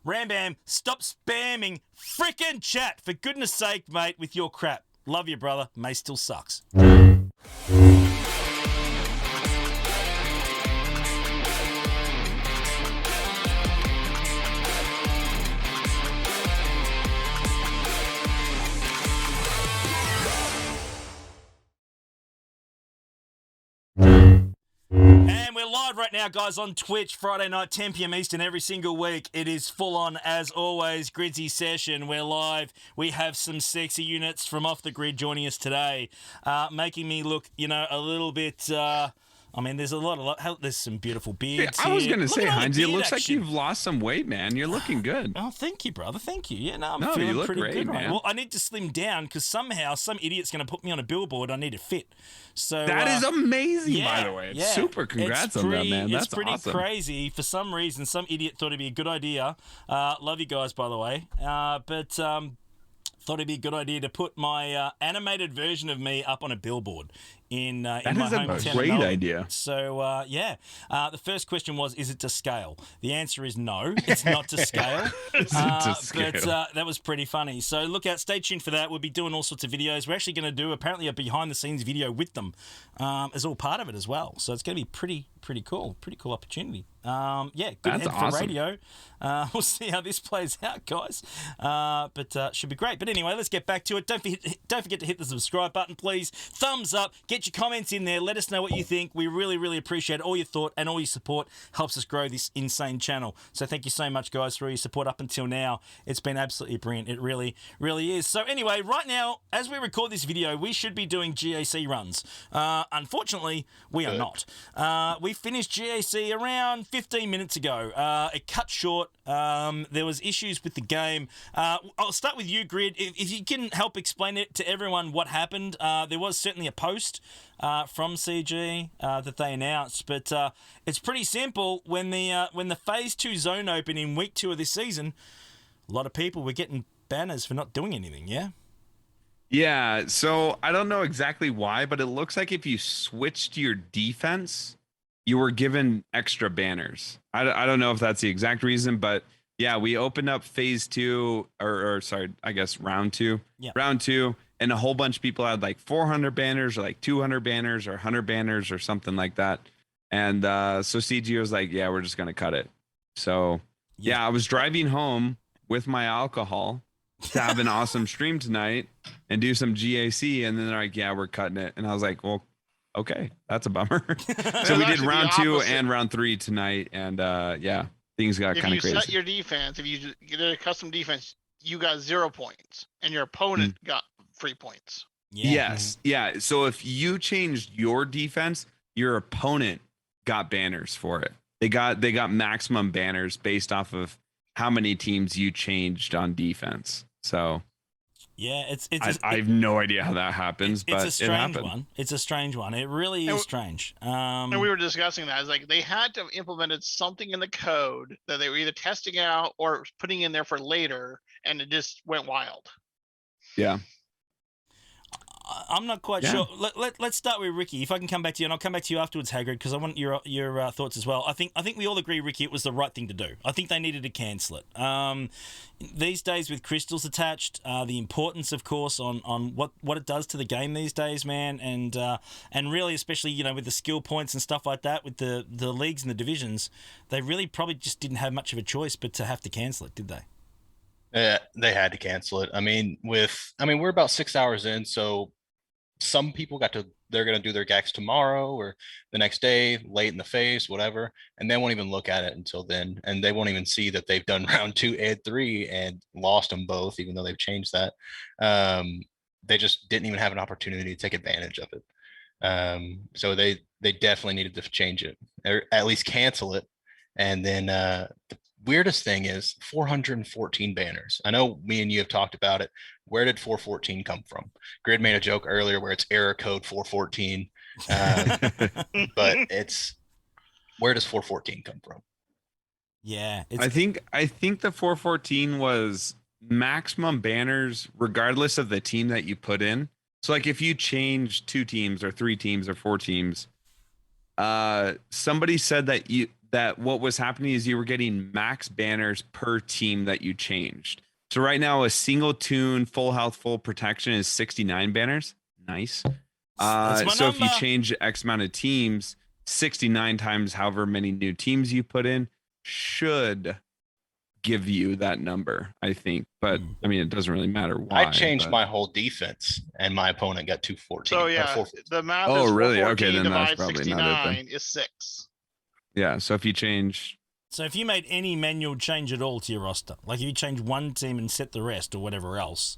Rambam, stop spamming frickin' chat, for goodness sake, mate, with your crap. Love you, brother. May still sucks. And we're live right now, guys, on Twitch, Friday night, 10 p.m. Eastern, every single week. It is full on, as always, Gridsy session. We're live. We have some sexy units from Off the Grid joining us today, making me look, a little bit... there's a lot. There's some beautiful beards. I was going to say, Heinz, it looks action. like you've lost some weight, man. You're looking good. Oh, thank you, brother. Thank you. Yeah, I'm feeling you look pretty great, good, man. right? Well, I need to slim down because somehow some idiot's going to put me on a billboard. I need to fit. So that is amazing, by the way. It's super. Congrats on that, man. That's It's pretty awesome. crazy. For some reason, some idiot thought it'd be a good idea. Love you guys, by the way. But thought it'd be a good idea to put my animated version of me up on a billboard in my hometown. That is a great idea. So, the first question was, is it to scale? The answer is no, it's not to scale. But that was pretty funny. So look out, stay tuned for that. We'll be doing all sorts of videos. We're actually going to do, apparently, a behind-the-scenes video with them as all part of it as well. So it's going to be pretty cool. Pretty cool opportunity. Good That's head awesome. for radio. We'll see how this plays out, guys. But should be great. But anyway, let's get back to it. Don't forget to hit the subscribe button, please. Thumbs up. Get your comments in there. Let us know what you think. We really, really appreciate all your thought and all your support. Helps us grow this insane channel. So thank you so much, guys, for your support up until now. It's been absolutely brilliant. It really, really is. So anyway, right now, as we record this video, we should be doing GAC runs. Unfortunately, we are not. We finished GAC around 15 minutes ago. It cut short. There was issues with the game. I'll start with you, Grid. If you can help explain it to everyone what happened. There was certainly a post from CG that they announced, but it's pretty simple. When the Phase 2 zone opened in Week 2 of this season, a lot of people were getting banners for not doing anything, yeah? Yeah, so I don't know exactly why, but it looks like if you switched your defense, you were given extra banners. I don't know if that's the exact reason, but yeah, we opened up Phase 2, or sorry, I guess Round 2. Yeah. Round 2, and a whole bunch of people had like 400 banners or like 200 banners or 100 banners or something like that. And so CG was like, yeah, we're just going to cut it. So yeah, I was driving home with my alcohol to have an awesome stream tonight and do some GAC. And then they're like, yeah, we're cutting it. And I was like, well, okay, that's a bummer. So we did Round 2 and Round 3 tonight. And things got kind of crazy. If you set your defense, if you did a custom defense, you got 0 points and your opponent got 3 points. Yeah. Yes. Yeah. So if you changed your defense, your opponent got banners for it. They got maximum banners based off of how many teams you changed on defense. So yeah, I have no idea how that happens, but it's a strange one. It's a strange one. It really is strange. And we were discussing that. It's like they had to have implemented something in the code that they were either testing out or putting in there for later, and it just went wild. Yeah. I'm not quite sure. Let's start with Ricky. If I can come back to you, and I'll come back to you afterwards, Hagrid, because I want your thoughts as well. I think we all agree, Ricky, it was the right thing to do. I think they needed to cancel it. These days with crystals attached, the importance, of course, on what it does to the game these days, man, and really, especially with the skill points and stuff like that, with the leagues and the divisions, they really probably just didn't have much of a choice but to have to cancel it, did they? Yeah, they had to cancel it. We're about 6 hours in, so some people they're going to do their GACs tomorrow or the next day, late in the phase, whatever, and they won't even look at it until then, and they won't even see that they've done round 2 and 3 and lost them both, even though they've changed that. They just didn't even have an opportunity to take advantage of it. So they definitely needed to change it, or at least cancel it. And then the weirdest thing is 414 banners. I know me and you have talked about it. Where did 414 come from? Grid made a joke earlier where it's error code 414. But where does 414 come from? Yeah. I think the 414 was maximum banners regardless of the team that you put in. So like if you change 2 teams or 3 teams or 4 teams, somebody said that that what was happening is you were getting max banners per team that you changed. So right now, a single tune, full health, full protection is 69 banners. Nice. That's my So if you number. change X amount of teams, 69 times however many new teams you put in should give you that number, I think. But I mean, it doesn't really matter why. I changed but- my whole defense, and my opponent got 214. So or yeah, 414. the math Oh, is really? 414 Okay, then that's divided probably not it then. 69 is 6. Yeah. So if you change, So if you made any manual change at all to your roster, like if you change one team and set the rest or whatever else,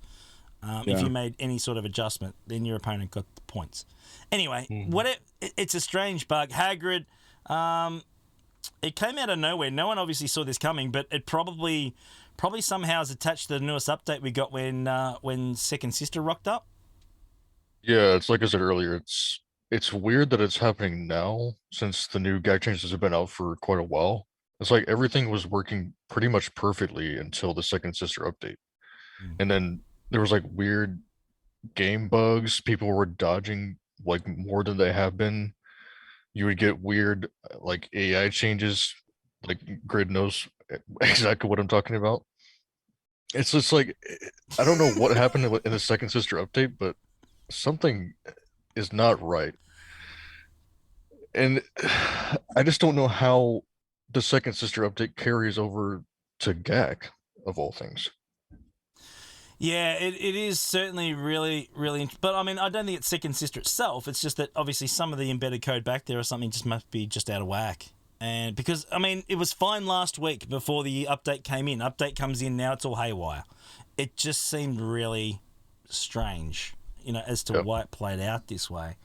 if Yeah. you made any sort of adjustment, then your opponent got the points. Anyway, it's a strange bug. Hagrid, it came out of nowhere. No one obviously saw this coming, but it probably somehow is attached to the newest update we got when Second Sister rocked up. Yeah, it's like I said earlier, it's weird that it's happening now since the new gag changes have been out for quite a while. It's like everything was working pretty much perfectly until the Second Sister update. And then there was like weird game bugs. People were dodging like more than they have been. You would get weird like AI changes. Like Grid knows exactly what I'm talking about. It's just like I don't know what happened in the Second Sister update, but something is not right. And I just don't know how the Second Sister update carries over to GAC of all things. Yeah, it is certainly really, really. But I mean, I don't think it's Second Sister itself. It's just that obviously some of the embedded code back there or something just must be just out of whack. And because, I mean, it was fine last week before the update came in. Update comes in, now it's all haywire. It just seemed really strange, as to why it played out this way.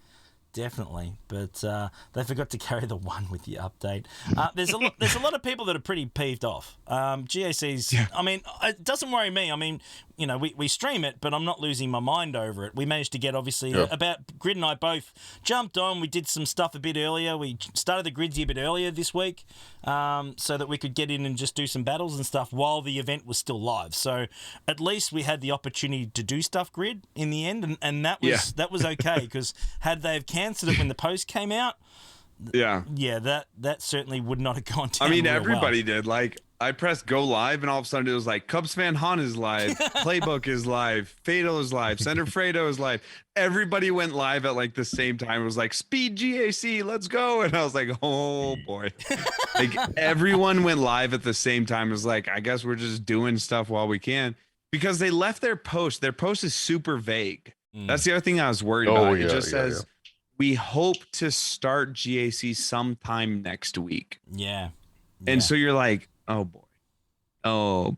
Definitely, but they forgot to carry the one with the update. There's a lot of people that are pretty peeved off. GAC's. Yeah. I mean, it doesn't worry me. I mean, we stream it, but I'm not losing my mind over it. We managed to get about Grid and I both jumped on. We did some stuff a bit earlier. We started the Gridsy a bit earlier this week, so that we could get in and just do some battles and stuff while the event was still live. So at least we had the opportunity to do stuff, Grid, in the end, and that was okay because had they have cancelled it when the post came out, that certainly would not have gone down. I mean, real everybody well. did. Like, I pressed go live, and all of a sudden it was like Cubs fan Han is live, Playbook is live, Fatal is live, Senator Fredo is live. Everybody went live at like the same time. It was like speed GAC, let's go, and I was like, oh boy, like everyone went live at the same time. It was like, I guess we're just doing stuff while we can because they left their post. Their post is super vague. That's the other thing I was worried about. It just says. We hope to start GAC sometime next week. Yeah. And so you're like, oh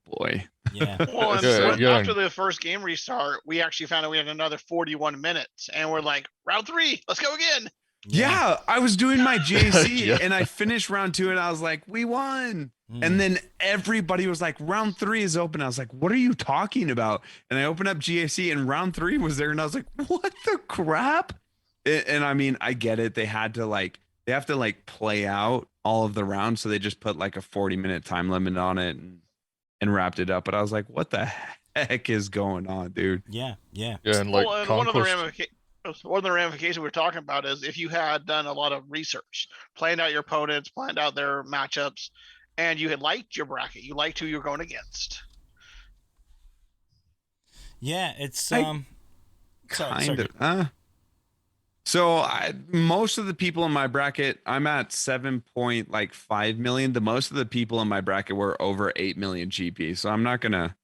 boy. Yeah. Well, and Yeah. after the first game restart, we actually found out we had another 41 minutes, and we're like, round 3, let's go again. Yeah, I was doing my GAC Yeah. and I finished round 2 and I was like, we won. And then everybody was like, round 3 is open. I was like, what are you talking about? And I opened up GAC and round 3 was there and I was like, what the crap? And I mean, I get it. They have to play out all of the rounds. So they just put like a 40-minute time limit on it and wrapped it up. But I was like, what the heck is going on, dude? Yeah. And like Well, and one of the ramifications we're talking about is if you had done a lot of research, planned out your opponents, planned out their matchups, and you had liked your bracket, you liked who you're going against. Yeah, it's So most of the people in my bracket, I'm at 7.5 million. The most of the people in my bracket were over 8 million GP. So I'm not gonna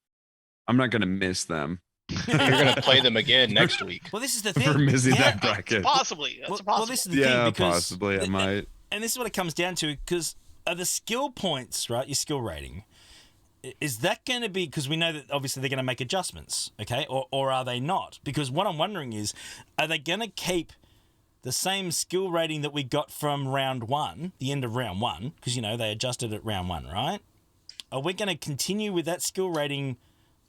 miss them. You're gonna play them again next week. Well, this is the thing. For missing that bracket. Possibly. That's possible. Well, this is the thing because possibly I might. And this is what it comes down to because the skill points, right? Your skill rating. Is that going to be, because we know that obviously they're going to make adjustments, okay? Or are they not? Because what I'm wondering is, are they going to keep the same skill rating that we got from round 1, the end of round 1, because, they adjusted at round 1, right? Are we going to continue with that skill rating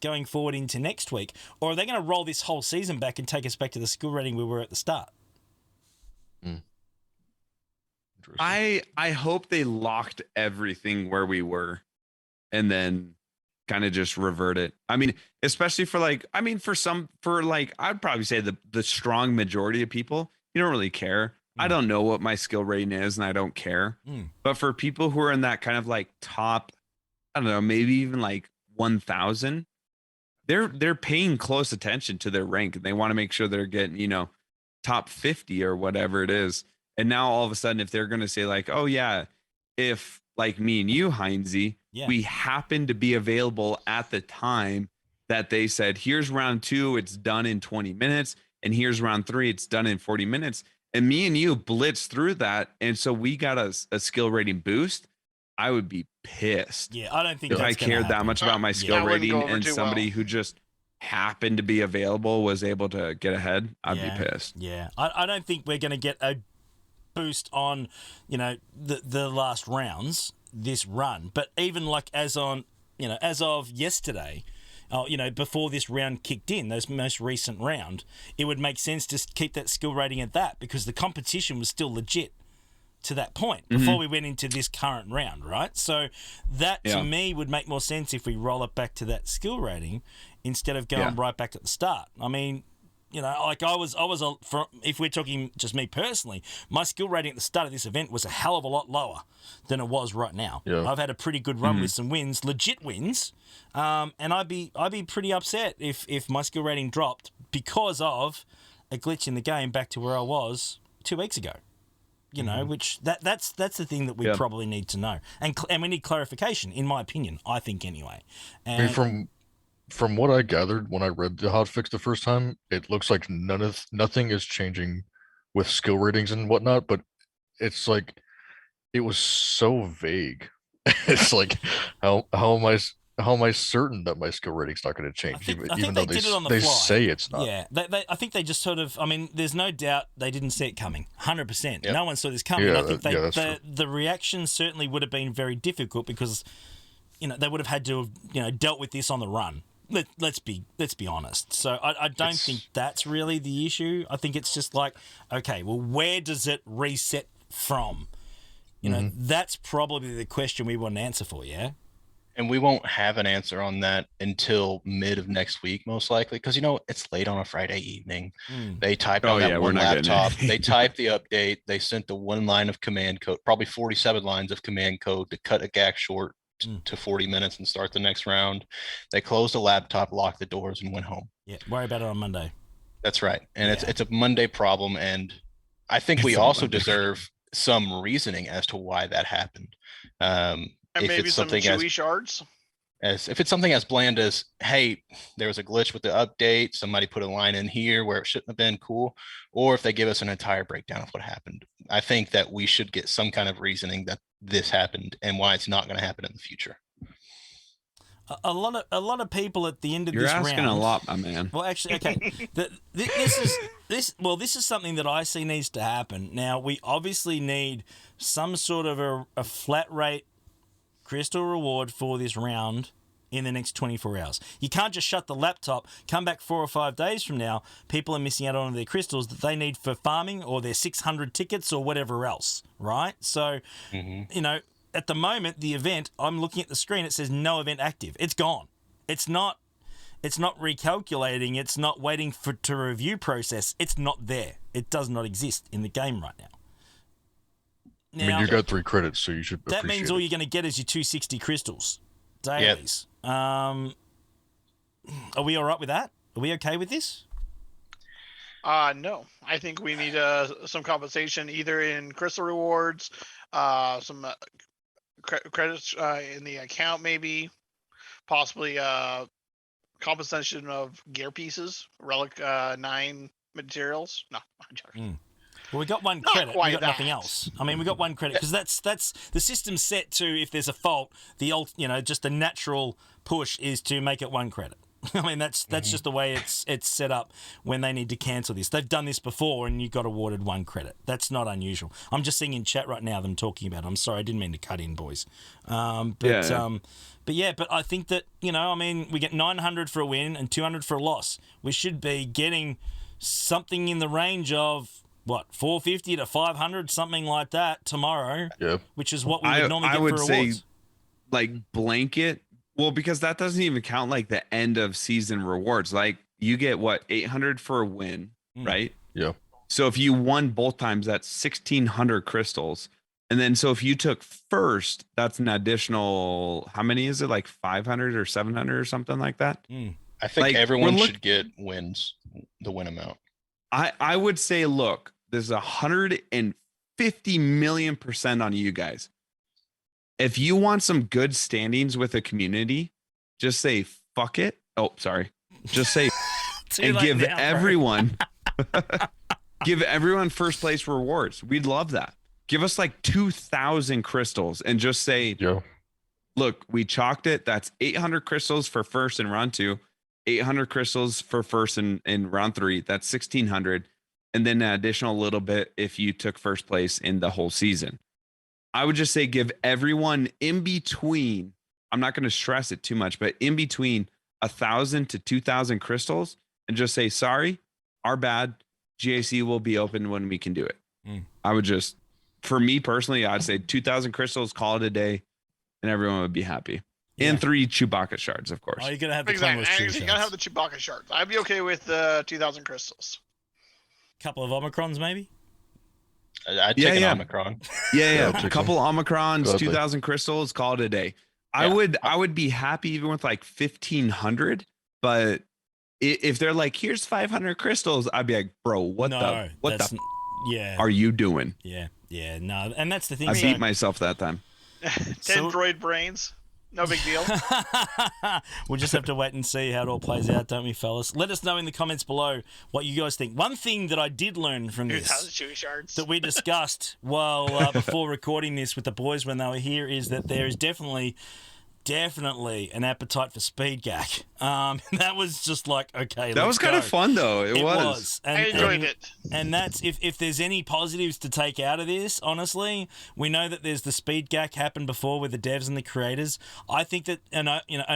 going forward into next week? Or are they going to roll this whole season back and take us back to the skill rating we were at the start? I hope they locked everything where we were and then kind of just revert it. I mean, especially for I'd probably say the strong majority of people, you don't really care. I don't know what my skill rating is, and I don't care. But for people who are in that kind of like top, I don't know, maybe even like 1,000, they're paying close attention to their rank, and they want to make sure they're getting, you know, top 50 or whatever it is. And now all of a sudden, if they're going to say like, oh yeah, if like me and you, Heinzie, we happen to be available at the time that they said, here's round 2, it's done in 20 minutes, and here's round 3, it's done in 40 minutes. And me and you blitz through that, and so we got a skill rating boost. I would be pissed. Yeah, I don't think if I cared that much about my skill rating, and somebody who just happened to be available was able to get ahead. I'd be pissed. Yeah, I don't think we're going to get a boost on, you know, the last rounds this run. But even like as of yesterday, you know, before this round kicked in, those most recent round, it would make sense to keep that skill rating at that because the competition was still legit to that point before we went into this current round, right? So that to me would make more sense if we roll it back to that skill rating instead of going right back at the start. I mean, you know, like if we're talking just me personally, my skill rating at the start of this event was a hell of a lot lower than it was right now. Yeah. I've had a pretty good run with some wins, legit wins, and I'd be pretty upset if my skill rating dropped because of a glitch in the game back to where I was 2 weeks ago. You know, which that's the thing that we probably need to know, and we need clarification, in my opinion. I think anyway. And I mean, from what I gathered when I read the hotfix the first time, it looks like nothing is changing with skill ratings and whatnot, but it's like it was so vague. It's like how am I certain that my skill rating's not going to change, even though they say it's not? Yeah, I think they just sort of. I mean, there's no doubt they didn't see it coming. 100%. No one saw this coming. Yeah, I think the reaction certainly would have been very difficult because, you know, they would have had to have, you know, dealt with this on the run. Let's be honest. So I don't think that's really the issue. I think it's just like, okay, well, where does it reset from? You know, that's probably the question we want an answer for. Yeah. And we won't have an answer on that until mid of next week, most likely, because, you know, it's late on a Friday evening. They typed on that one laptop. They typed the update. They sent the one line of command code, probably 47 lines of command code to cut a gag short to 40 minutes and start the next round. They closed the laptop, locked the doors, and went home. Yeah, worry about it on Monday. That's right. And it's a Monday problem. And I think we also deserve some reasoning as to why that happened. And maybe some chewy shards. If it's something as bland as, hey, there was a glitch with the update, somebody put a line in here where it shouldn't have been, cool. Or if they give us an entire breakdown of what happened, I think that we should get some kind of reasoning that this happened and why it's not going to happen in the future. A lot of people at the end of this round. You're asking a lot, my man. Well, actually, okay. This is something that I see needs to happen. Now, we obviously need some sort of a flat rate crystal reward for this round in the next 24 hours. You can't just shut the laptop, come back 4 or 5 days from now, people are missing out on their crystals that they need for farming or their 600 tickets or whatever else, right? So, you know, at the moment, the event, I'm looking at the screen, it says no event active. It's gone. It's not recalculating. It's not waiting to review process. It's not there. It does not exist in the game right now. Now, I mean, you got 3 credits, so you should appreciate that means all you're going to get is your 260 crystals dailies. Yep. Are we all right with that? Are we okay with this? No. I think we need some compensation either in crystal rewards, some credits in the account maybe, possibly compensation of gear pieces, relic 9 materials. No, I'm joking. Well, we got 1 credit. We got nothing else. I mean, we got 1 credit because that's the system's set to, if there's a fault, just the natural push is to make it 1 credit. I mean, that's just the way it's set up when they need to cancel this. They've done this before, and you got awarded 1 credit. That's not unusual. I'm just seeing in chat right now them talking about it. I'm sorry, I didn't mean to cut in, boys. But I think that, you know, I mean, we get 900 for a win and 200 for a loss. We should be getting something in the range of 450 to 500, something like that tomorrow. Yeah, which is what we would normally get for rewards. I would say, like, blanket. Well, because that doesn't even count like the end of season rewards. Like, you get 800 for a win, right? Yeah. So if you won both times, that's 1,600 crystals. And then so if you took first, that's an additional, how many is it? Like 500 or 700 or something like that? I think Like, everyone we're should get wins, the win amount. I would say, look, there's 150 million% on you guys. If you want some good standings with a community, just say fuck it. Oh, sorry. Just say and give everyone give everyone first place rewards. We'd love that. Give us like 2,000 crystals and just say, Yeah. look, we chalked it. That's 800 crystals for first in round 2, 800 crystals for first in round 3. That's 1,600. And then an additional little bit if you took first place in the whole season. I would just say give everyone in between, I'm not going to stress it too much, but in between 1,000 to 2,000 crystals and just say, sorry, our bad. GAC will be open when we can do it. I would just, for me personally, I'd say 2,000 crystals, call it a day, and everyone would be happy. Yeah. And 3 Chewbacca shards, of course. Oh, you're gonna have the Exactly. Clone Wars You Chew gotta shards. have the Chewbacca shards. I'd be okay with 2,000 crystals. Couple of Omicrons, maybe. I'd take an Omicron. Yeah. I'll A take couple Omicrons, Gladly. 2,000 crystals, call it a day. Yeah. I would be happy even with like 1,500, but if they're like, here's 500 crystals, I'd be like, bro, what the yeah are you doing? yeah no, and that's the thing. I so- beat myself that time. 10 So- droid brains. No big deal. We'll just have to wait and see how it all plays out, don't we, fellas? Let us know in the comments below what you guys think. One thing that I did learn from 2,000 this chewy shards. that we discussed while before recording this with the boys when they were here is that there is definitely an appetite for speed gack. That was just like, okay, That was kind of fun though. It was. And, I enjoyed it. And that's if there's any positives to take out of this, honestly, we know that there's the speed gack happened before with the devs and the creators. I think that an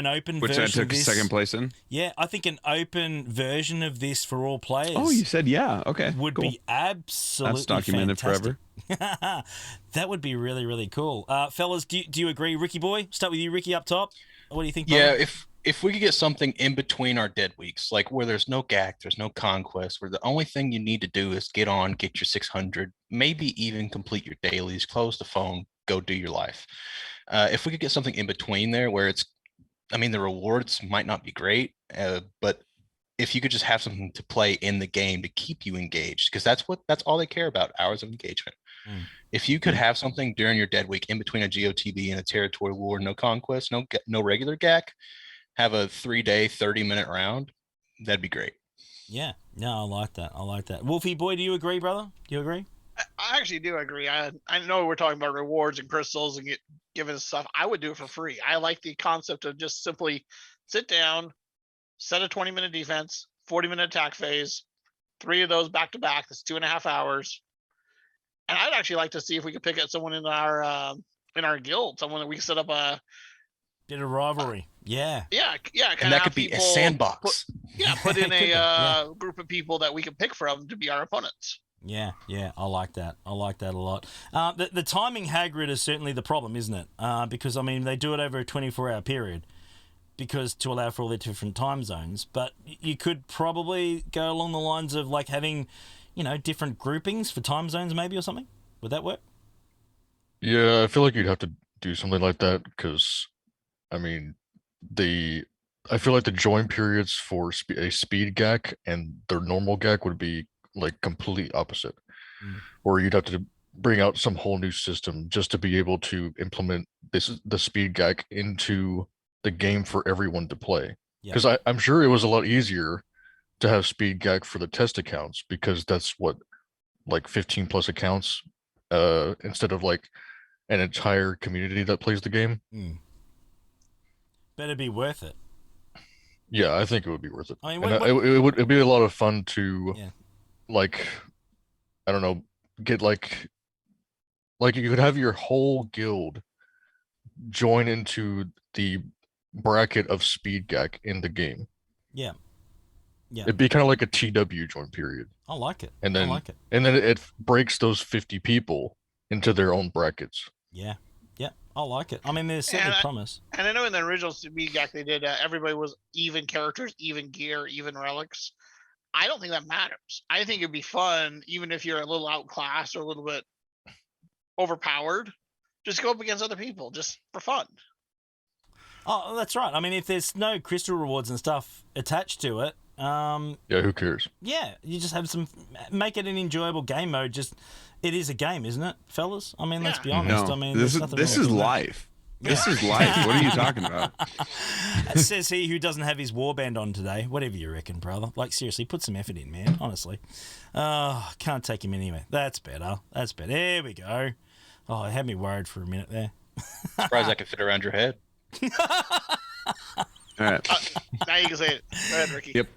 open Which version I took of this, second place in. Yeah, I think an open version of this for all players. Oh, you said yeah. Okay. would cool. be absolutely That's documented fantastic. forever. That would be really, really cool. Fellas, do you agree? Ricky boy, start with you, Ricky, up top. What do you think? Yeah, brother? if we could get something in between our dead weeks, like where there's no GAC, there's no conquest, where the only thing you need to do is get on, get your 600, maybe even complete your dailies, close the phone, go do your life. If we could get something in between there where it's, I mean, the rewards might not be great, but if you could just have something to play in the game to keep you engaged, because that's all they care about, hours of engagement. If you could have something during your dead week in between a GOTB and a territory war, no conquest, no regular GAC, have a 3-day, 30-minute round, that'd be great. Yeah, no, I like that. Wolfie boy, do you agree, brother? Do you agree? I actually do agree. I know we're talking about rewards and crystals and giving us stuff. I would do it for free. I like the concept of just simply sit down, set a 20-minute defense, 40-minute attack phase, 3 of those back to back. That's 2.5 hours. And I'd actually like to see if we could pick up someone in our guild, someone that we can set up a Bit of rivalry. Yeah. And that could be a sandbox. Put in Could be, a group of people that we can pick from to be our opponents. Yeah, I like that. I like that a lot. The timing Hagrid is certainly the problem, isn't it? Because, I mean, they do it over a 24-hour period because to allow for all the different time zones. But you could probably go along the lines of, like, having, different groupings for time zones maybe or something. Would that work? Yeah, I feel like you'd have to do something like that because, I mean, I feel like the join periods for a speed GAC and their normal GAC would be like completely opposite, or you'd have to bring out some whole new system just to be able to implement the speed GAC into the game for everyone to play. Because I'm sure it was a lot easier to have speed GAC for the test accounts because that's what, like 15 plus accounts instead of like an entire community that plays the game. Better be worth it. Yeah, I think it would be worth it. I mean, And it'd be a lot of fun to, like, I don't know, get like you could have your whole guild join into the bracket of speed GAC in the game. Yeah. It'd be kind of like a TW join period. I like it. And then I like it. And then it breaks those 50 people into their own brackets. Yeah, I like it. I mean, there's certainly promise. And I know in the original Speed GAC they did everybody was even characters, even gear, even relics. I don't think that matters. I think it'd be fun, even if you're a little outclassed or a little bit overpowered. Just go up against other people, just for fun. Oh, that's right. I mean, if there's no crystal rewards and stuff attached to it, Yeah, who cares? yeah, you just have make it an enjoyable game mode. Just, it is a game, isn't it, fellas? I mean, let's be honest. No, I mean, this there's is nothing this wrong is with that. life. This is life. What are you talking about? Says he who doesn't have his warband on today. Whatever you reckon, brother. Like, seriously, put some effort in, man. Honestly. Oh, can't take him anywhere. That's better. That's better. There we go. Oh, it had me worried for a minute there. Surprised I could fit around your head. All right. Now you can say it. Go ahead, Ricky. Yep.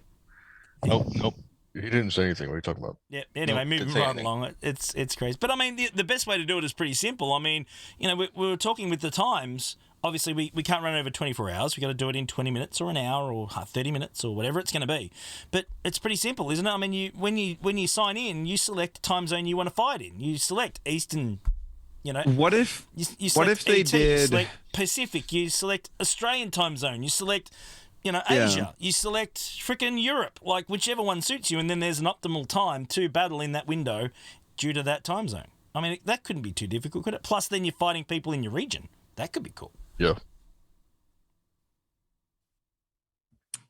Nope. He didn't say anything. What are you talking about? Yeah. Anyway, Nope, moving didn't say right anything. along. It's crazy. But I mean, the best way to do it is pretty simple. I mean, you know, we were talking with the times. Obviously, we can't run over 24 hours. We got to do it in 20 minutes or an hour or 30 minutes or whatever it's going to be. But it's pretty simple, isn't it? I mean, when you sign in, you select the time zone you want to fight in. You select Eastern. You know, What if you what select if they ET, you did? select Pacific, you select Australian time zone, you select, you know, Yeah. Asia, you select frickin' Europe, like whichever one suits you, and then there's an optimal time to battle in that window due to that time zone. I mean, that couldn't be too difficult, could it? Plus, then you're fighting people in your region. That could be cool. Yeah.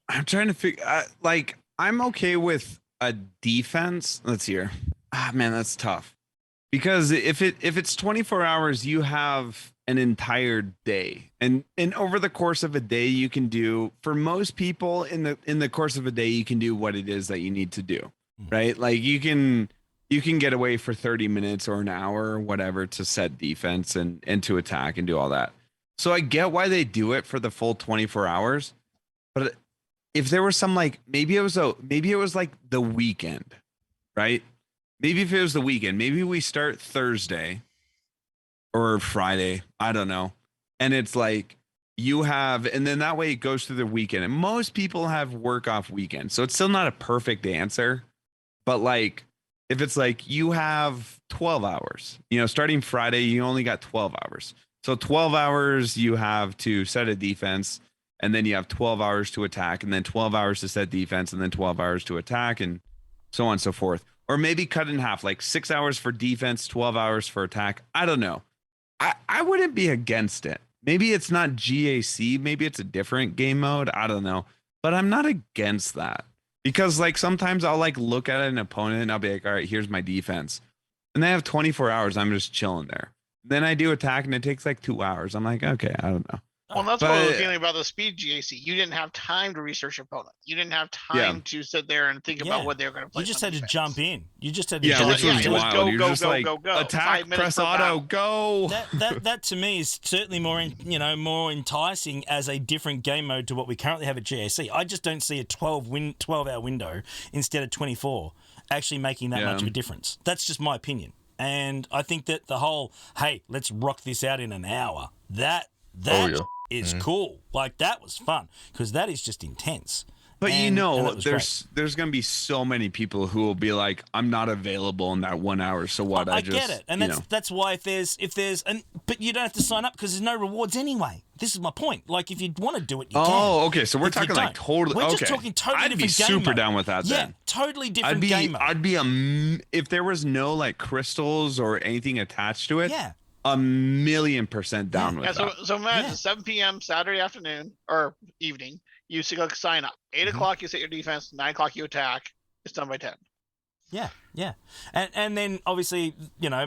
I'm trying to figure. Like, I'm okay with a defense. Let's see here. Ah, man, that's tough. Because if it's 24 hours, you have an entire day, and over the course of a day, you can do, for most people in the course of a day, you can do what it is that you need to do, right? Like you can get away for 30 minutes or an hour or whatever to set defense and to attack and do all that. So I get why they do it for the full 24 hours, but if there was some, like, maybe it was like the weekend, right? Maybe if it was the weekend, maybe we start Thursday or Friday, I don't know. And it's like and then that way it goes through the weekend. And most people have work off weekends. So it's still not a perfect answer. But like, if it's like you have 12 hours, starting Friday, you only got 12 hours. So 12 hours you have to set a defense, and then you have 12 hours to attack, and then 12 hours to set defense, and then 12 hours to attack, and so on and so forth. Or maybe cut in half, like 6 hours for defense, 12 hours for attack. I don't know. I wouldn't be against it. Maybe it's not GAC. Maybe it's a different game mode. I don't know. But I'm not against that. Because like sometimes I'll like look at an opponent and I'll be like, all right, here's my defense. And they have 24 hours. I'm just chilling there. Then I do attack and it takes like 2 hours. I'm like, okay, I don't know. Well, that's what I was But- feeling about the speed GAC. You didn't have time to research your opponent. You didn't have time Yeah. to sit there and think Yeah. about what they were going to play. You just on had to defense. jump in. You just had to Yeah, jump which in. was it was wild. go, You're go, just go, like, go, go. attack, 5 minutes press per auto, battle. go. That to me is certainly more more enticing as a different game mode to what we currently have at GAC. I just don't see a 12-hour window instead of 24 actually making that Yeah. much of a difference. That's just my opinion. And I think that the whole, hey, let's rock this out in an hour, that yeah. is cool. Like, that was fun because that is just intense. But And that was there's going to be so many people who will be like, I'm not available in that 1 hour. So what? I just get it, and that's why if there's but you don't have to sign up because there's no rewards anyway. This is my point. Like, if you want to do it, you can. Oh, okay. So we're If you talking like don't. totally. We're okay. just talking totally I'd be different game super mode. down with that. Yeah, Then totally different game mode. I'd be if there was no like crystals or anything attached to it. Yeah. 1,000,000% down with Yeah, that. so imagine Yeah. 7 p.m. Saturday afternoon or evening, you click sign up. 8 o'clock, you set your defense. 9 o'clock, you attack. It's done by 10. Yeah. And then obviously,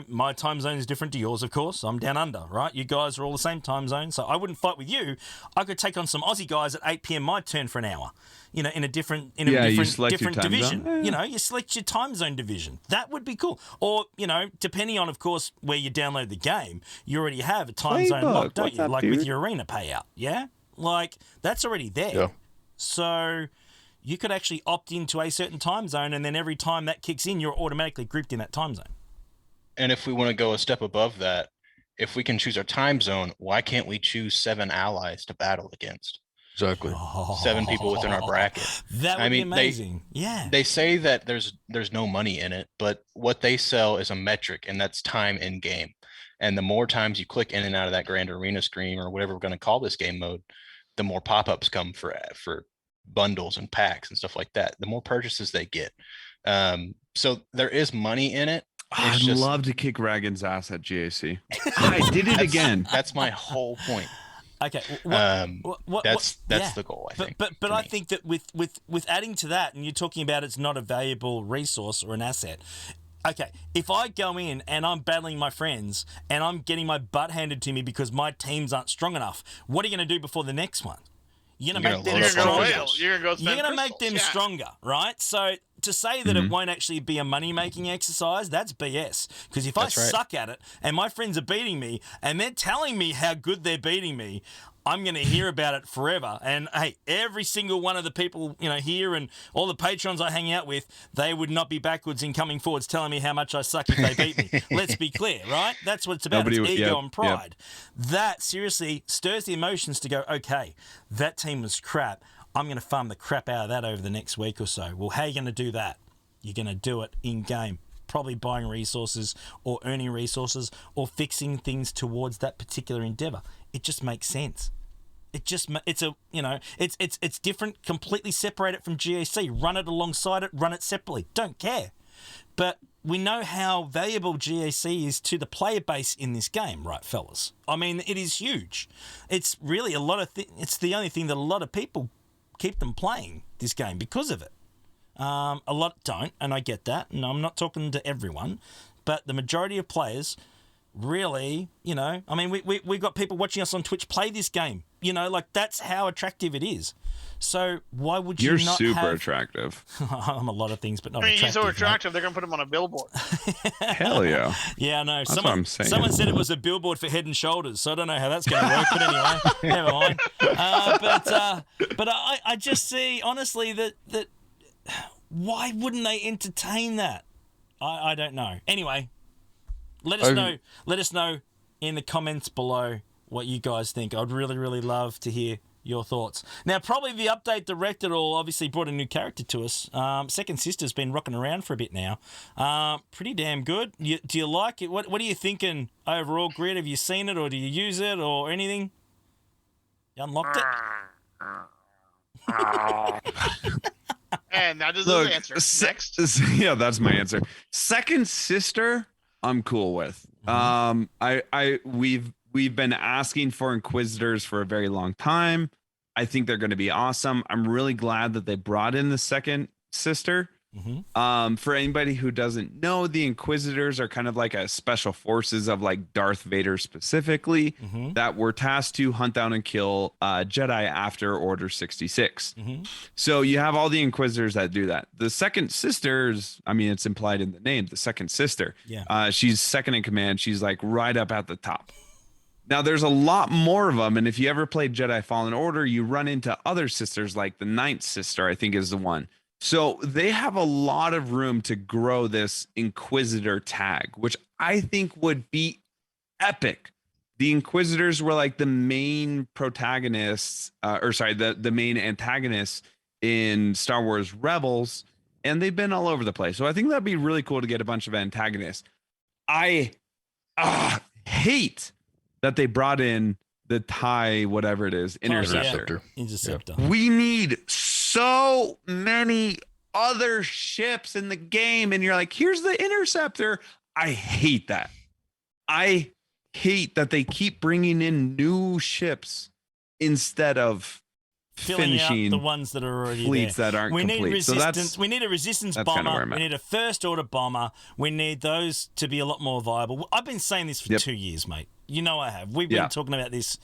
my time zone is different to yours, of course. I'm down under, right? You guys are all the same time zone, so I wouldn't fight with you. I could take on some Aussie guys at 8 p.m. my turn for an hour. In a different you different, select your different time division. zone. Yeah. You select your time zone division. That would be cool. Or, depending on, of course, where you download the game, you already have a time zone Playbook, lock, don't what's you? up, Like with dude? your arena payout. Yeah? Like, that's already there. Yeah. So you could actually opt into a certain time zone, and then every time that kicks in, you're automatically grouped in that time zone. And if we want to go a step above that, if we can choose our time zone, why can't we choose 7 allies to battle against? Exactly. 7 people within our bracket. That would I be mean, amazing. Yeah. They say that there's no money in it, but what they sell is a metric, and that's time in game. And the more times you click in and out of that grand arena screen or whatever we're going to call this game mode, the more pop-ups come for bundles and packs and stuff like that, the more purchases they get. So there is money in it. I'd love to kick Ragan's ass at GAC. I did it again. That's my whole point. Okay, That's the goal, I think. But I think that with adding to that, and you're talking about it's not a valuable resource or an asset. Okay, if I go in and I'm battling my friends and I'm getting my butt handed to me because my teams aren't strong enough, what are you going to do before the next one? You're going to make them stronger. You're going to make them stronger, right? So to say that it won't actually be a money-making exercise, that's BS. Because if I suck at it and my friends are beating me and they're telling me how good they're beating me, I'm going to hear about it forever. And, hey, every single one of the people, here and all the patrons I hang out with, they would not be backwards in coming forwards telling me how much I suck if they beat me. Let's be clear, right? That's what it's about. It's ego and pride. That seriously stirs the emotions to go, okay, that team was crap. I'm going to farm the crap out of that over the next week or so. Well, how are you going to do that? You're going to do it in-game. Probably buying resources or earning resources or fixing things towards that particular endeavor. It just makes sense. It's different, completely separate it from GAC. Run it alongside it, run it separately. Don't care. But we know how valuable GAC is to the player base in this game, right, fellas? I mean, it is huge. It's really a lot of it's the only thing that a lot of people keep them playing this game because of it. A lot don't, and I get that, and I'm not talking to everyone, but the majority of players really, I mean, we got people watching us on Twitch play this game. That's how attractive it is. So why would you not You're super have... attractive. I'm a lot of things, but not attractive. He's so attractive, they're going to put him on a billboard. Hell yeah. Yeah, I know. That's what I'm saying. Someone said it was a billboard for Head and Shoulders, so I don't know how that's going to work, but anyway, never mind. But I just see, honestly, that why wouldn't they entertain that? I don't know. Anyway, let us know in the comments below what you guys think. I'd really, really love to hear your thoughts. Now, probably the update directed all obviously brought a new character to us. Second Sister's been rocking around for a bit now. Pretty damn good. Do you like it? What are you thinking overall, Grid? Have you seen it or do you use it or anything? You unlocked it? And that is his answer. Next. Yeah, that's my answer. Second Sister, I'm cool with. We've been asking for Inquisitors for a very long time. I think they're going to be awesome. I'm really glad that they brought in the Second Sister. For anybody who doesn't know, the Inquisitors are kind of like a special forces of like Darth Vader specifically that were tasked to hunt down and kill Jedi after Order 66. So you have all the Inquisitors that do that. The Second Sisters, I mean, it's implied in the name, the Second Sister. She's second in command. She's like right up at the top. Now, there's a lot more of them, and if you ever played Jedi Fallen Order, you run into other sisters, like the Ninth Sister, I think is the one. So they have a lot of room to grow this Inquisitor tag, which I think would be epic. The Inquisitors were like the main protagonists, the main antagonists in Star Wars Rebels, and they've been all over the place. So I think that'd be really cool to get a bunch of antagonists. I hate that they brought in the TIE, whatever it is, Interceptor. Interceptor. We need so many other ships in the game, and you're like, here's the Interceptor. I hate that. I hate that they keep bringing in new ships instead of filling finishing out the ones that are already fleets there. that aren't we complete. Need resistance. So we need a resistance that's kind of where bomber. I'm We at. need a first order bomber. We need those to be a lot more viable. I've been saying this for 2 years, mate. You know I have. We've been talking about this.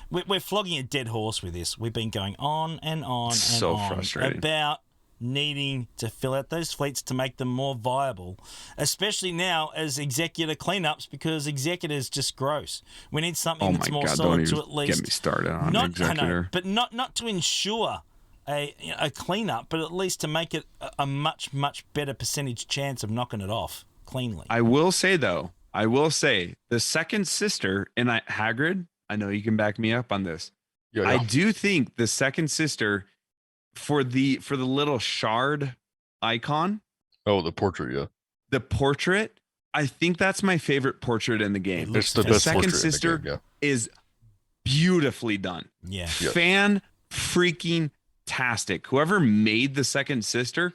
We're flogging a dead horse with this. We've been going on and on and so on frustrating about needing to fill out those fleets to make them more viable, especially now as executor cleanups, because executor is just gross. We need something that's more solid to at least get me started on executor. But not to ensure a cleanup, but at least to make it a much, much better percentage chance of knocking it off cleanly. I will say though, the Second Sister, and Hagrid, I know you can back me up on this. Yeah. I do think the Second Sister for the little shard icon. Oh, the portrait, yeah. The portrait, I think that's my favorite portrait in the game. It's the best Second portrait Sister in the game, is beautifully done. Yeah. Fan freaking fantastic. Whoever made the second sister,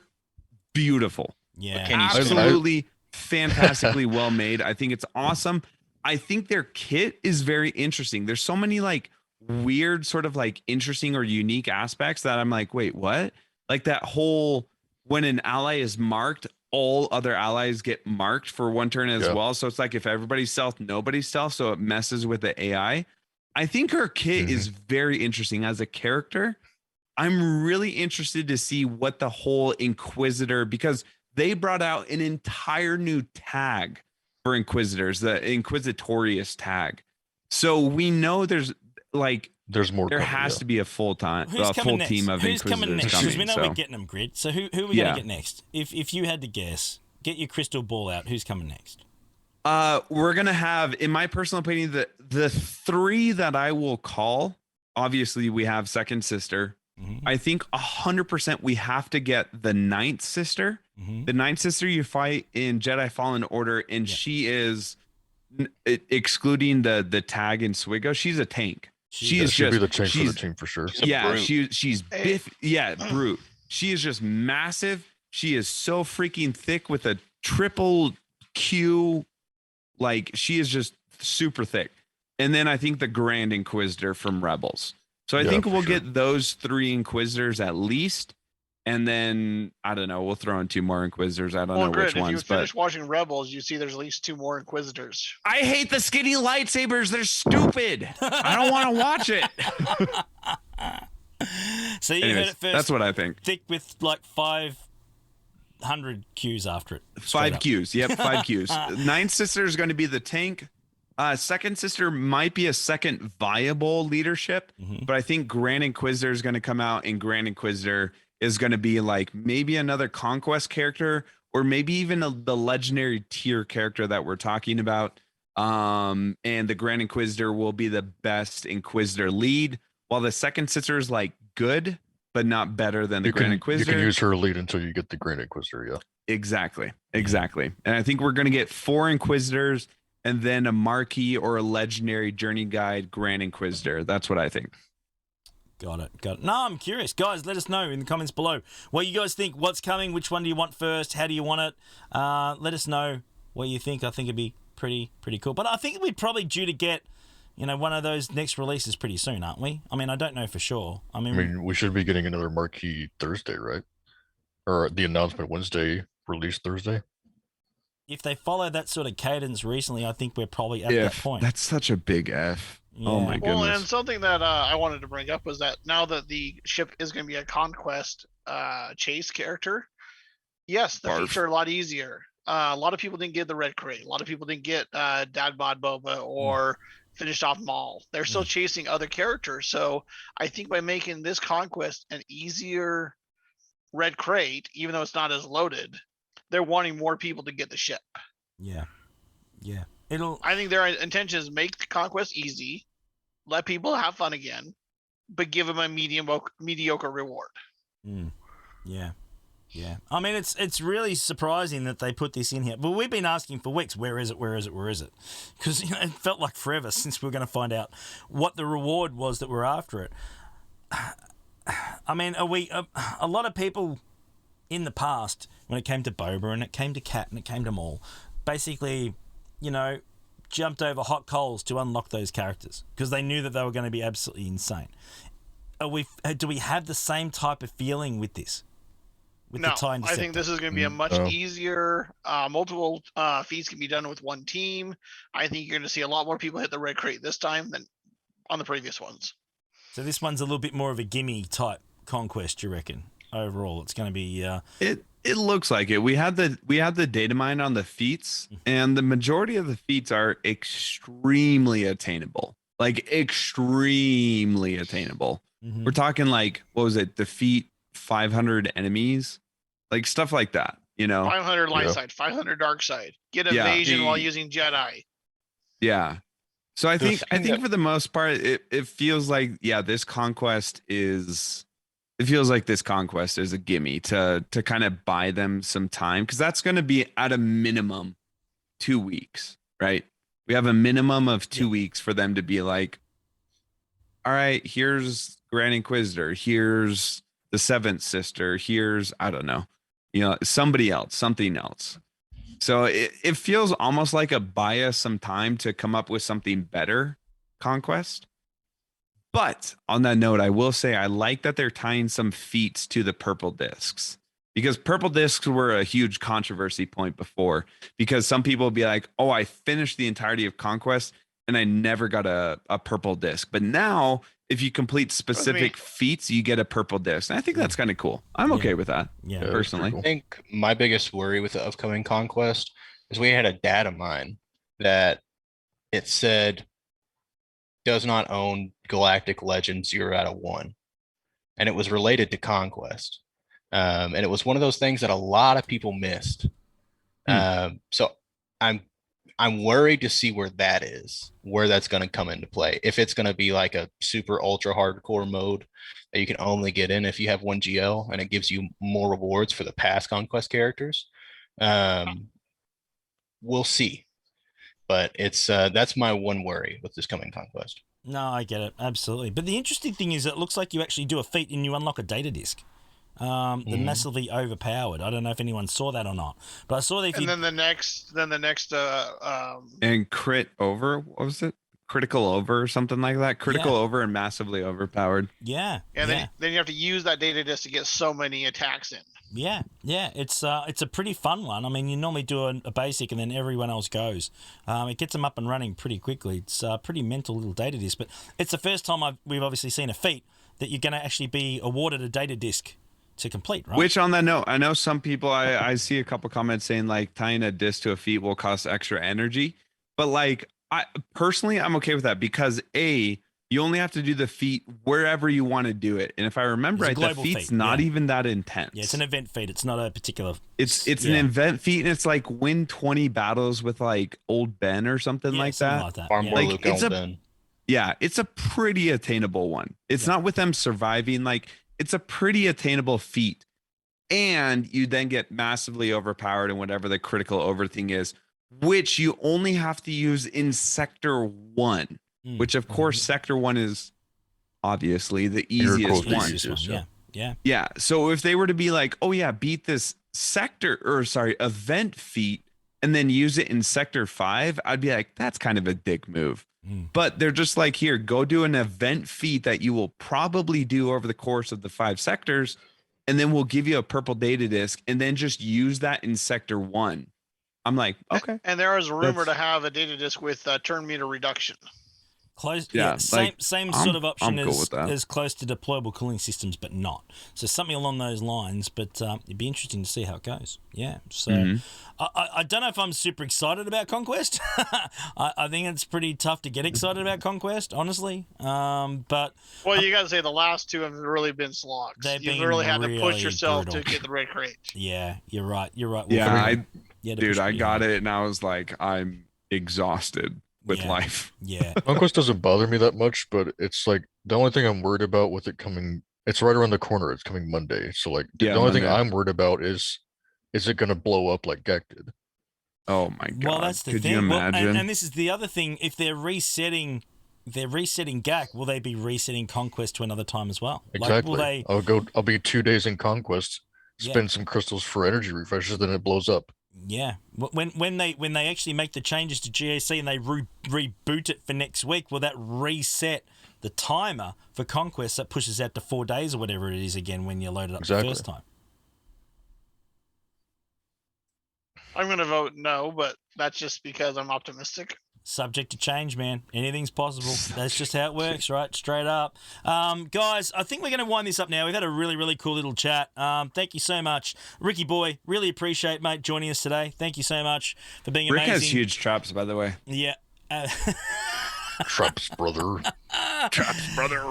beautiful. Yeah. Can you say- Absolutely fantastically well made. I think it's awesome. I think their kit is very interesting. There's so many like weird sort of like interesting or unique aspects that I'm like, wait, what? Like that whole when an ally is marked, all other allies get marked for one turn as Yeah. well. So it's like if everybody's stealth, nobody's stealth. So it messes with the AI. I think her kit is very interesting as a character. I'm really interested to see what the whole Inquisitor, because they brought out an entire new tag for Inquisitors, the Inquisitorious tag. So we know there's like There's more. there coming, has yeah. to be a full Who's full coming next? team of Who's coming Inquisitors next? Because we know so. we're getting them, Grid. So who are we Yeah. going to get next? If you had to guess, get your crystal ball out. Who's coming next? We're gonna have, in my personal opinion, the three that I will call. Obviously, we have second sister. Mhm. I think 100% we have to get the ninth sister. Mhm. The ninth sister you fight in Jedi Fallen Order, and Yeah. she is excluding the tag in Swigo. She's a tank. She Yeah, She's she'd be just the tank for the she's team for sure. She's a yeah, brute. she's Hey. biff. Yeah, brute. She is just massive. She is so freaking thick with a triple Q. Like she is just super thick. And then I think the Grand Inquisitor from Rebels. So I Yeah, think for we'll sure. get those three Inquisitors at least. And then I don't know. We'll throw in two more Inquisitors. I don't Well, know Grid, which if you ones, but finish watching Rebels, you see there's at least 2 more Inquisitors. I hate the skinny lightsabers. They're stupid. I don't want to watch it. So you heard Anyways, it first. that's what I think. Thick with like 500 Qs after it. Straight 5 up. Qs. Yep, 5 Qs. Ninth sister is going to be the tank. Second sister might be a second viable leadership, Mhm. but I think Grand Inquisitor is going to come out, and Grand Inquisitor is going to be like maybe another conquest character, or maybe even the legendary tier character that we're talking about. And the Grand Inquisitor will be the best Inquisitor lead, while the second sister is like good, but not better than the You Grand can Inquisitor. use her lead until you get the Grand Inquisitor. Yeah. Exactly. And I think we're going to get 4 Inquisitors and then a marquee or a legendary journey guide Grand Inquisitor. That's what I think. Got it. No, I'm curious. Guys, let us know in the comments below what you guys think. What's coming? Which one do you want first? How do you want it? Let us know what you think. I think it'd be pretty cool. But I think we're probably due to get, one of those next releases pretty soon, aren't we? I mean, I don't know for sure. I I mean, mean, we should be getting another marquee Thursday, right? Or the announcement Wednesday, release Thursday. if they follow that sort of cadence recently, I think we're probably at that point. That's such a big F. Oh Yeah. my Well, goodness. and something that I wanted to bring up was that now that the ship is going to be a conquest chase character, yes, the feats Barf. are a lot easier. A lot of people didn't get the red crate. A lot of people didn't get Dad Bod Boba or finished off Maul. They're still chasing other characters. So I think by making this conquest an easier red crate, even though it's not as loaded, they're wanting more people to get the ship. Yeah. It'll. I think their intention is make the conquest easy, let people have fun again, but give them a mediocre reward. Yeah. I mean, it's really surprising that they put this in here. But we've been asking for weeks, where is it? Because it felt like forever since we were going to find out what the reward was that we're after it. I mean, are we a lot of people in the past, when it came to Boba and it came to Cat and it came to Maul, basically, jumped over hot coals to unlock those characters because they knew that they were going to be absolutely insane. Do we have the same type of feeling with this? With No, the Tie I Interceptor? think this is going to be a much No. easier. Multiple feats can be done with one team. I think you're going to see a lot more people hit the red crate this time than on the previous ones. So this one's a little bit more of a gimme type conquest, you reckon? Overall, it's going to be. It looks like it. We had the data mine on the feats, and the majority of the feats are extremely attainable. Like extremely attainable. Mhm. We're talking like, what was it? Defeat 500 enemies, like stuff like that. 500 light Yeah. side, 500 dark side. Get Yeah. evasion while using Jedi. Yeah. So I The think thing that- for the most part, it feels like this conquest is. It feels like this conquest is a gimme to kind of buy them some time, because that's going to be at a minimum 2 weeks, right? We have a minimum of 2 weeks for them to be like, all right, here's Grand Inquisitor, here's the seventh sister. Here's, I don't know, somebody else, something else. So it feels almost like a buy us some time to come up with something better conquest. But on that note, I will say I like that they're tying some feats to the purple discs, because purple discs were a huge controversy point before, because some people would be like, oh, I finished the entirety of Conquest and I never got a purple disc. But now if you complete specific feats, you get a purple disc. And I think that's kind of cool. I'm okay with that. Yeah. Personally. I think my biggest worry with the upcoming Conquest is we had a data mine that it said does not own Galactic Legend 0 out of 1. And it was related to Conquest. And it was one of those things that a lot of people missed. So I'm worried to see where that's going to come into play. If it's going to be like a super ultra hardcore mode that you can only get in if you have 1 GL, and it gives you more rewards for the past Conquest characters. We'll see. But it's that's my one worry with this coming Conquest. No, I get it. Absolutely. But the interesting thing is it looks like you actually do a feat and you unlock a data disc. They're massively overpowered. I don't know if anyone saw that or not, but I saw that. Then the next, and crit over. What was it? Critical over or something like that. Critical over and massively overpowered. Yeah. Then you have to use that data disc to get so many attacks in. Yeah. It's a pretty fun one. I mean, you normally do a basic and then everyone else goes. It gets them up and running pretty quickly. It's a pretty mental little data disc, but it's the first time we've obviously seen a feat that you're going to actually be awarded a data disc to complete, right? Which, on that note, I know some people, I see a couple comments saying like tying a disc to a feat will cost extra energy, but like I personally, I'm okay with that, because you only have to do the feat wherever you want to do it. And if I remember right, the feat's not even that intense. Yeah, it's an event feat. It's not a particular. It's an event feat, and it's like win 20 battles with like Old Ben or something like that. Like it's Old Ben. Yeah, it's a pretty attainable one. It's not with them surviving. Like, it's a pretty attainable feat. And you then get massively overpowered in whatever the critical over thing is, which you only have to use in Sector 1. Which, of course, Sector 1 is obviously the easiest one. Yeah. So if they were to be like, oh, yeah, beat this event feat and then use it in Sector 5, I'd be like, that's kind of a dick move. But they're just like, here, go do an event feat that you will probably do over the course of the 5 sectors, and then we'll give you a purple data disc, and then just use that in Sector 1. I'm like, okay. And there is a rumor to have a data disc with turn meter reduction. Close, same sort of option as close to deployable cooling systems, but not. So something along those lines, but it'd be interesting to see how it goes. Yeah, so I don't know if I'm super excited about Conquest. I think it's pretty tough to get excited about Conquest, honestly. But you got to say the last 2 have really been slogs. You've really had to push yourself to get the red crate. Yeah, you're right. Yeah, I got it, and I was like, I'm exhausted with life. Yeah. Conquest doesn't bother me that much, but it's like the only thing I'm worried about with it coming, it's right around the corner. It's coming Monday. So like the only thing I'm worried about is it going to blow up like Gek did? Oh my God. Well, that's the thing. Could you imagine? Well, and this is the other thing. If they're resetting Gak, will they be resetting Conquest to another time as well? Exactly. Like, I'll be 2 days in Conquest, spend some crystals for energy refreshes, then it blows up. Yeah, when they actually make the changes to GAC and they reboot it for next week, will that reset the timer for Conquest that pushes out to 4 days or whatever it is again when you load it up the first time? I'm going to vote no, but that's just because I'm optimistic. Subject to change, man. Anything's possible. That's just how it works, right? Straight up. Guys, I think we're going to wind this up now. We've had a really, really cool little chat. Thank you so much. Ricky boy, really appreciate, mate, joining us today. Thank you so much for being amazing. Rick has huge traps, by the way. Yeah. Traps, brother. Traps, brother.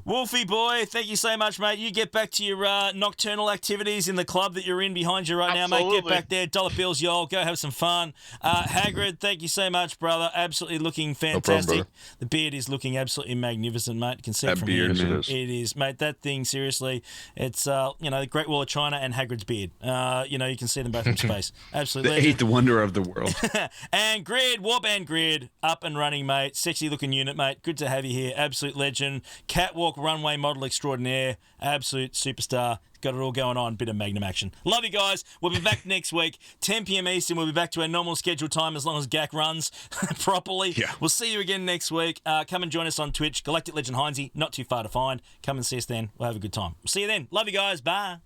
Wolfie boy, thank you so much, mate. You get back to your nocturnal activities in the club that you're in behind you right now, mate. Get back there. $1 bills, y'all. Go have some fun. Hagrid, thank you so much, brother. Absolutely looking fantastic. No problem, the beard is looking absolutely magnificent, mate. You can see it that from beard, here. man. It is, mate. That thing, seriously, it's the Great Wall of China and Hagrid's beard. You can see them both from space. Absolutely. The 8th wonder of the world. And Grid, Warband Grid, up and running, mate. Sexy looking unit, mate. Good to have you here. here. Absolute legend. Catwalk runway model extraordinaire. Absolute superstar. Got it all going on. Bit of Magnum action. Love you guys. We'll be back next week. 10 p.m. Eastern. We'll be back to our normal scheduled time as long as GAC runs properly. Yeah. We'll see you again next week. Come and join us on Twitch. Galactic Legend Heinzie. Not too far to find. Come and see us then. We'll have a good time. See you then. Love you guys. Bye.